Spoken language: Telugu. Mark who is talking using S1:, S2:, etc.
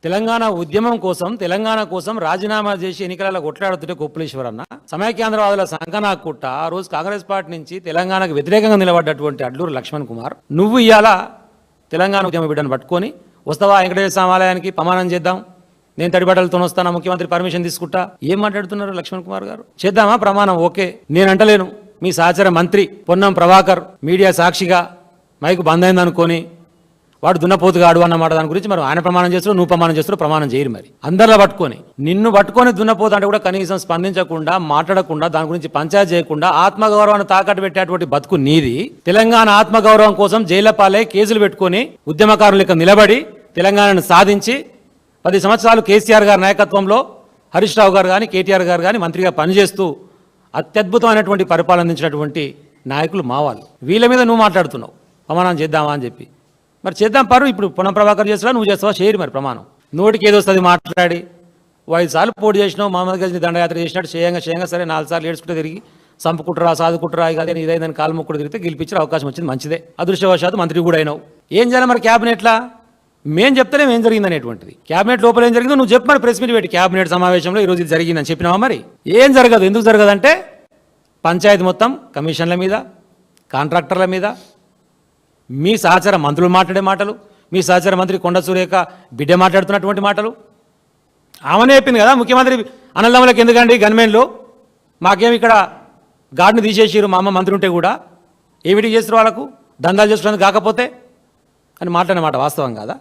S1: తెలంగాణ ఉద్యమం కోసం తెలంగాణ కోసం రాజీనామా చేసి ఎన్నికలలో కొట్లాడుతుంటే కొప్పులేశ్వరన్న సమైక్యాంధ్రవాదుల సంకనాకుట్ట ఆ రోజు కాంగ్రెస్ పార్టీ నుంచి తెలంగాణకు వ్యతిరేకంగా నిలబడ్డటువంటి అడ్లూరు లక్ష్మణ్ కుమార్ నువ్వు ఇవాళ తెలంగాణ ఉద్యమ బిడ్డను పట్టుకొని వస్తావా వెంకటేశ్వర స్వామి ప్రమాణం చేద్దాం, నేను తడిబట్టలతో వస్తానా, ముఖ్యమంత్రి పర్మిషన్ తీసుకుంటా, ఏం మాట్లాడుతున్నారు లక్ష్మణ్ కుమార్ గారు? చేద్దామా ప్రమాణం? ఓకే, నేను అంటలేను. మీ సహచర మంత్రి పొన్నం ప్రభాకర్ మీడియా సాక్షిగా మైకు బంద్ అయిందనుకొని వాడు దున్నపోతుగాడు అన్నమాట. దాని గురించి మరి ఆయన ప్రమాణం చేస్తాడు, నువ్వు ప్రమాణం చేస్తాడు, ప్రమాణం చేయరు. మరి అందరిలో పట్టుకొని నిన్ను పట్టుకొని దున్నపోతు అంటే కూడా కనీసం స్పందించకుండా మాట్లాడకుండా దాని గురించి పంచాయతీ చేయకుండా ఆత్మగౌరవాన్ని తాకట్టు పెట్టేటువంటి బతుకు నీది. తెలంగాణ ఆత్మగౌరవం కోసం జైళ్ల పాలై కేసులు పెట్టుకొని ఉద్యమకారుల లెక్క నిలబడి తెలంగాణను సాధించి 10 సంవత్సరాలు కేసీఆర్ గారి నాయకత్వంలో హరీష్ రావు గారు కానీ కేటీఆర్ గారు కానీ మంత్రిగా పనిచేస్తూ అత్యద్భుతమైనటువంటి పరిపాలన అందించినటువంటి నాయకులు మా వాళ్ళు. వీళ్ళ మీద నువ్వు మాట్లాడుతున్నావు ప్రమాణం చేద్దామా అని చెప్పి. మరి చేద్దాం పరు. ఇప్పుడు పొన్నం ప్రభాకర్ చేస్తావా, నువ్వు చేస్తావా? చేయరు మరి ప్రమాణం. నోటికి ఏదో వస్తుంది మాట్లాడి 5 సార్లు పోటీ చేసినావు, మహమ్మద్ గజని దండయాత్ర చేసినట్టు చేయంగా సరే 4 సార్లు ఏడ్చుకుంటే తిరిగి సంపుకుంటారా సాదుకుంటారా ఇదే ఇదైందని కాలు ముక్కుడు తిరిగితే గెలిపించే అవకాశం వచ్చింది, మంచిదే. అదృష్టవశాత్తు మంత్రి కూడా అయినావు. ఏం చేయాలి మరి క్యాబినెట్లా? మేం చెప్తలేం ఏం జరిగింది అనేటువంటిది. క్యాబినెట్ లోపల ఏం జరిగిందో నువ్వు చెప్పు మరి, ప్రెస్ మీట్ పెట్టి క్యాబినెట్ సమావేశంలో ఈరోజు ఇది జరిగిందని చెప్పినావా? మరి ఏం జరగదు. ఎందుకు జరగదంటే పంచాయతీ మొత్తం కమిషన్ల మీద, కాంట్రాక్టర్ల మీద, మీ సహచర మంత్రులు మాట్లాడే మాటలు, మీ సహచర మంత్రి కొండ సురేఖ బిడ్డ మాట్లాడుతున్నటువంటి మాటలు. ఆమెనే చెప్పింది కదా ముఖ్యమంత్రి అన్నదమ్ములకు ఎందుకండి గన్మెన్లు, మాకేమి ఇక్కడ గార్డును తీసేసారు మా అమ్మ మంత్రి ఉంటే కూడా, ఏమిటి చేస్తారు వాళ్ళకు దందాలు చేసుకోవడానికి కాకపోతే అని మాట్లాడిన మాట వాస్తవం కాదా?